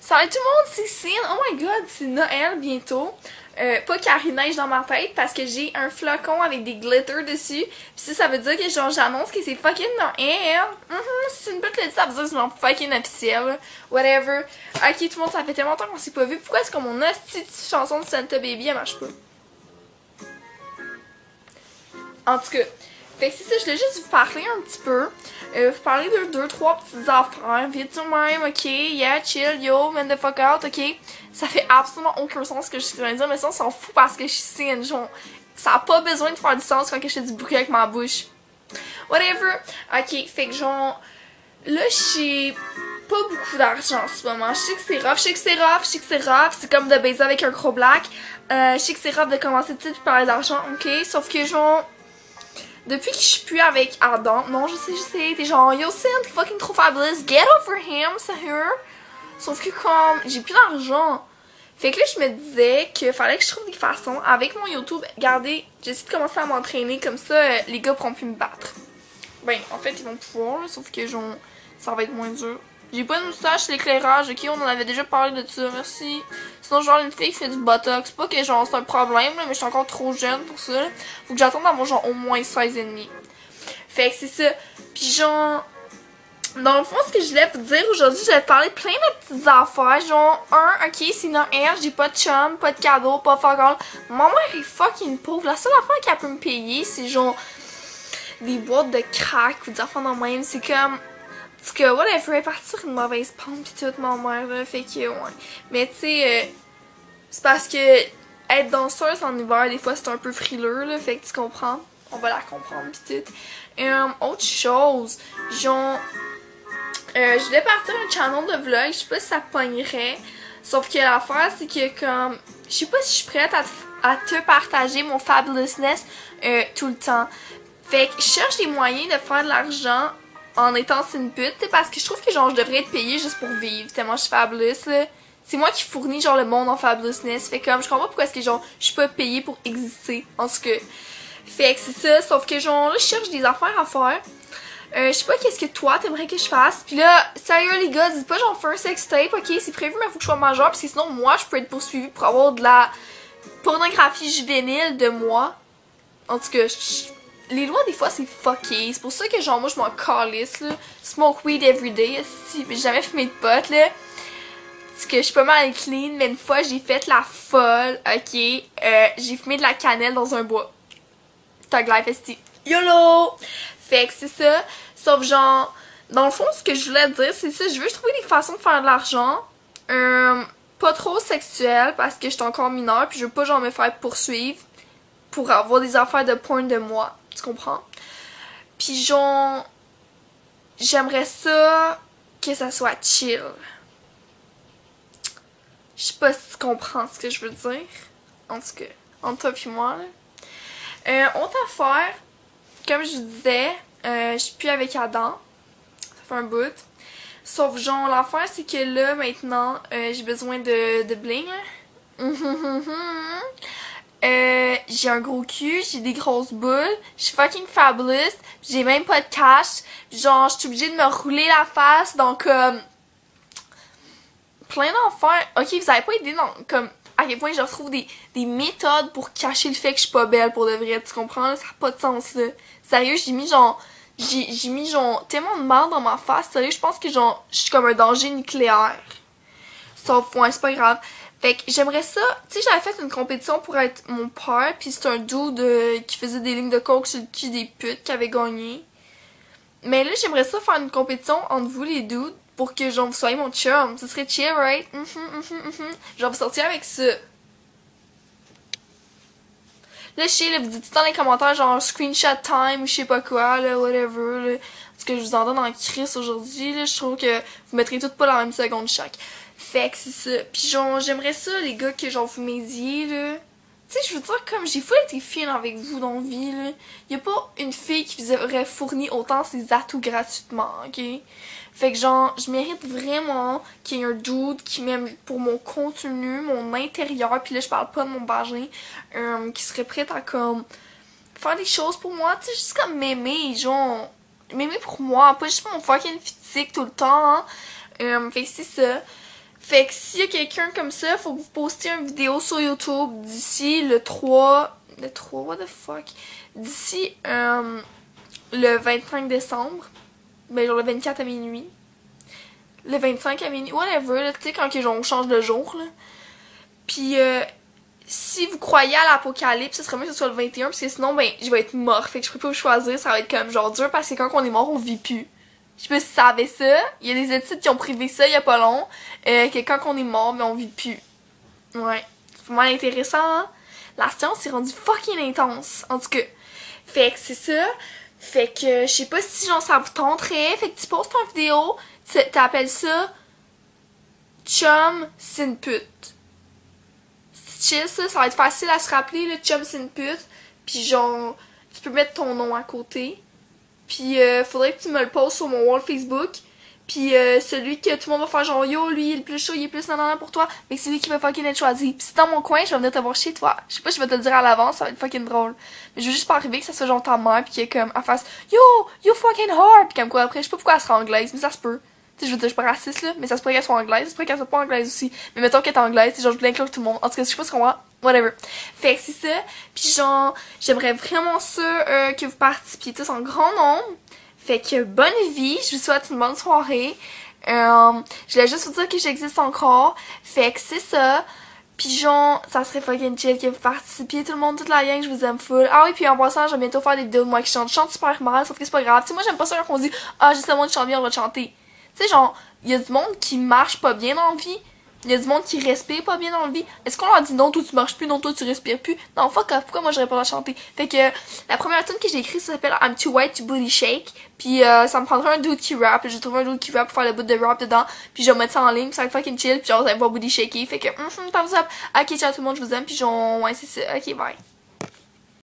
Salut tout le monde, c'est Cine. Oh my god, c'est Noël bientôt. Pas qu'il y a neige dans ma tête parce que j'ai un flocon avec des glitters dessus. Pis ça veut dire que genre j'annonce que c'est fucking Noël. Si une pute le dit, ça veut dire que c'est genre fucking officiel. Whatever. Ok tout le monde, ça fait tellement longtemps qu'on s'est pas vu. Pourquoi est-ce que mon hostie chanson de Santa Baby elle marche pas? En tout cas, fait que c'est ça, je voulais juste vous parler un petit peu. Vous parler de 2-3 petites affaires. Vite de même, ok, yeah, chill, yo, man the fuck out, ok. Ça fait absolument aucun sens ce que je suis en train de dire, mais ça on s'en fout parce que je suis signe. Genre, ça a pas besoin de faire du sens quand je fais du bruit avec ma bouche. Whatever. Ok, fait que genre, là j'ai pas beaucoup d'argent en ce moment. Je sais que c'est rough, je sais que c'est rough, je sais que c'est rough. C'est comme de baiser avec un gros black. Je sais que c'est rough de commencer tout de suite par parler d'argent, ok. Sauf que genre, depuis que je suis plus avec Adam, non, je sais, t'es genre, yo, Cyn, t'es fucking trop fabulous, get over him, sérieux. Sauf que comme, j'ai plus d'argent. Fait que là, je me disais qu'il fallait que je trouve des façons, avec mon YouTube, regardez, j'essaie de commencer à m'entraîner, comme ça, les gars pourront plus me battre. Ben, en fait, ils vont pouvoir, là, sauf que genre, ça va être moins dur. J'ai pas de moustache, l'éclairage, ok, on en avait déjà parlé de ça, merci. Sinon, genre, une fille qui fait du botox, pas que genre, c'est un problème, là, mais je suis encore trop jeune pour ça, là. Faut que j'attende d'avoir genre au moins 16 et demi. Fait que c'est ça. Pis genre, dans le fond, ce que je voulais vous dire aujourd'hui, je vais te parler de plein de petites affaires. Genre, ok, c'est Noël, j'ai pas de chum, pas de cadeau, pas fuck all. Ma mère est fucking pauvre. La seule affaire qu'elle peut me payer, c'est genre des boîtes de crack ou des affaires dans le même. C'est comme, parce que whatever, partir une mauvaise pente pis toute ma mère là, fait que ouais. Mais tu sais, c'est parce que être danseuse en hiver, des fois c'est un peu frileux là, fait que tu comprends. On va la comprendre pis tout. Autre chose, genre, je voulais partir un channel de vlog, je sais pas si ça pognerait. Sauf que l'affaire c'est que comme, je sais pas si je suis prête à te partager mon fabulousness tout le temps. Fait que je cherche des moyens de faire de l'argent en étant une pute, parce que je trouve que genre je devrais être payée juste pour vivre, tellement je suis fabulous là. C'est moi qui fournis genre le monde en fabulousness, fait comme je comprends pas pourquoi est-ce que genre je suis pas payée pour exister, en tout cas. Fait que c'est ça, sauf que genre là je cherche des affaires à faire. Je sais pas qu'est-ce que toi t'aimerais que je fasse. Puis là, sérieux les gars, dites pas genre fais un sextape, ok, c'est prévu mais faut que je sois majeure parce que sinon moi je peux être poursuivie pour avoir de la pornographie juvénile de moi. En tout cas, les lois des fois c'est fucké, c'est pour ça que genre moi je m'en calisse là. Smoke weed everyday, si j'ai jamais fumé de pot là. Parce que je suis pas mal clean, mais une fois j'ai fait la folle, ok. J'ai fumé de la cannelle dans un bois. Tag life esti. YOLO! Fait que c'est ça. Sauf genre, dans le fond ce que je voulais dire c'est ça, je veux trouver des façons de faire de l'argent. Pas trop sexuel parce que je suis encore mineure puis je veux pas genre me faire poursuivre pour avoir des affaires de porn de moi. Tu comprends? Puis genre, j'aimerais ça que ça soit chill. Je sais pas si tu comprends ce que je veux dire. En tout cas, entre toi pis moi, là. Autre affaire, comme je disais, je suis plus avec Adam. Ça fait un bout. Sauf genre, l'affaire, c'est que là, maintenant, j'ai besoin de bling, là. J'ai un gros cul, j'ai des grosses boules, je suis fucking fabulous, j'ai même pas de cash, genre je suis obligée de me rouler la face, donc plein d'affaires. Ok, vous avez pas idée dans comme à quel point je retrouve des méthodes pour cacher le fait que je suis pas belle pour de vrai, tu comprends là, ça a pas de sens là. Sérieux, j'ai mis genre tellement de mal dans ma face, sérieux, je pense que genre je suis comme un danger nucléaire. Sauf ouais, c'est pas grave. Fait que j'aimerais ça, tu sais, j'avais fait une compétition pour être mon père, puis c'est un dude qui faisait des lignes de coke sur le cul des putes qui avait gagné. Mais là, j'aimerais ça faire une compétition entre vous les dudes pour que genre vous soyez mon chum. Ce serait chill, right? Genre vous sortir avec ça. Là, je sais, là, vous dites tout dans les commentaires genre screenshot time ou je sais pas quoi, là, whatever, là. Parce que je vous en donne en crise aujourd'hui, là, je trouve que vous mettrez toutes pas la même seconde chaque. Fait que c'est ça. Pis genre, j'aimerais ça, les gars, que genre vous m'aidiez, là. Tu sais, je veux dire, comme j'ai fou été fine avec vous dans la vie, là. Y'a pas une fille qui vous aurait fourni autant ses atouts gratuitement, ok? Fait que genre, je mérite vraiment qu'il y ait un dude qui m'aime pour mon contenu, mon intérieur, pis là, je parle pas de mon vagin, qui serait prête à, comme, faire des choses pour moi, tu sais, juste comme m'aimer, genre, m'aimer pour moi, pas juste mon fucking physique tout le temps, hein. Fait que c'est ça. Fait que s'il y a quelqu'un comme ça, faut que vous postiez une vidéo sur YouTube d'ici le 3... Le 3, what the fuck? D'ici le 25 décembre. Ben genre le 24 à minuit. Le 25 à minuit, whatever, là, tu sais, quand on change de jour, là. Puis, si vous croyez à l'apocalypse, ce serait mieux que ce soit le 21, parce que sinon, ben, je vais être mort. Fait que je peux pas vous choisir, ça va être comme genre dur, parce que quand on est mort, on vit plus. Je sais pas si vous savez ça. Il y a des études qui ont privé ça il y a pas long, que quand on est mort, ben, on vit plus. Ouais. C'est vraiment intéressant, hein? La science est rendue fucking intense. En tout cas. Fait que c'est ça. Fait que, je sais pas si genre ça vous tenterait. Fait que tu postes une vidéo, t'appelles ça chum, c'est une pute. C'est chill ça va être facile à se rappeler, le chum, c'est une pute. Puis genre, tu peux mettre ton nom à côté. Puis faudrait que tu me le postes sur mon wall Facebook. Puis celui que tout le monde va faire genre yo, lui il est le plus chaud, il est plus nanana pour toi. Mais c'est lui qui va fucking être choisi. Puis si dans mon coin, je vais venir te voir chez toi. Je sais pas, je vais te le dire à l'avance, ça va être fucking drôle. Mais je veux juste pas arriver que ça soit genre ta mère pis qu'elle comme elle fasse yo, you fucking hard. Pis comme quoi après, je sais pas pourquoi elle sera anglaise, mais ça se peut. Tu sais, je veux dire, je suis pas raciste là, mais ça se pourrait qu'elle soit anglaise, ça se pourrait qu'elle soit pas anglaise aussi. Mais mettons qu'elle est anglaise, c'est genre je voulais inclure tout le monde. En tout cas, je sais pas ce qu'on voit. Whatever. Fait que c'est ça. Puis genre, j'aimerais vraiment ça que vous participiez tous en grand nombre. Fait que bonne vie, je vous souhaite une bonne soirée. Je voulais juste vous dire que j'existe encore. Fait que c'est ça. Puis genre, ça serait fucking chill que vous participiez, tout le monde, toute la gang, je vous aime full. Ah oui, puis en passant, je vais bientôt faire des vidéos de moi qui chante. Je chante super mal, sauf que c'est pas grave. Tu sais, moi j'aime pas ça quand on dit ah, juste le monde qui chante bien, on va chanter. Tu sais, genre, il y a du monde qui marche pas bien dans la vie. Il y a du monde qui respire pas bien dans la vie. Est-ce qu'on leur dit non, toi tu marches plus, non, toi tu respires plus? Non, fuck off, pourquoi moi j'aurais pas à chanter? Fait que la première tune que j'ai écrite, ça s'appelle I'm Too White to Booty Shake. Puis ça me prendrait un dude qui rap. J'ai trouvé un dude qui rap pour faire le bout de rap dedans. Puis je vais mettre ça en ligne, puis ça va être fucking chill. Puis genre, ça va pas booty shaker. Fait que, thumbs up. Ok, ciao tout le monde, je vous aime. Puis genre, ouais, c'est ça. Ok, bye.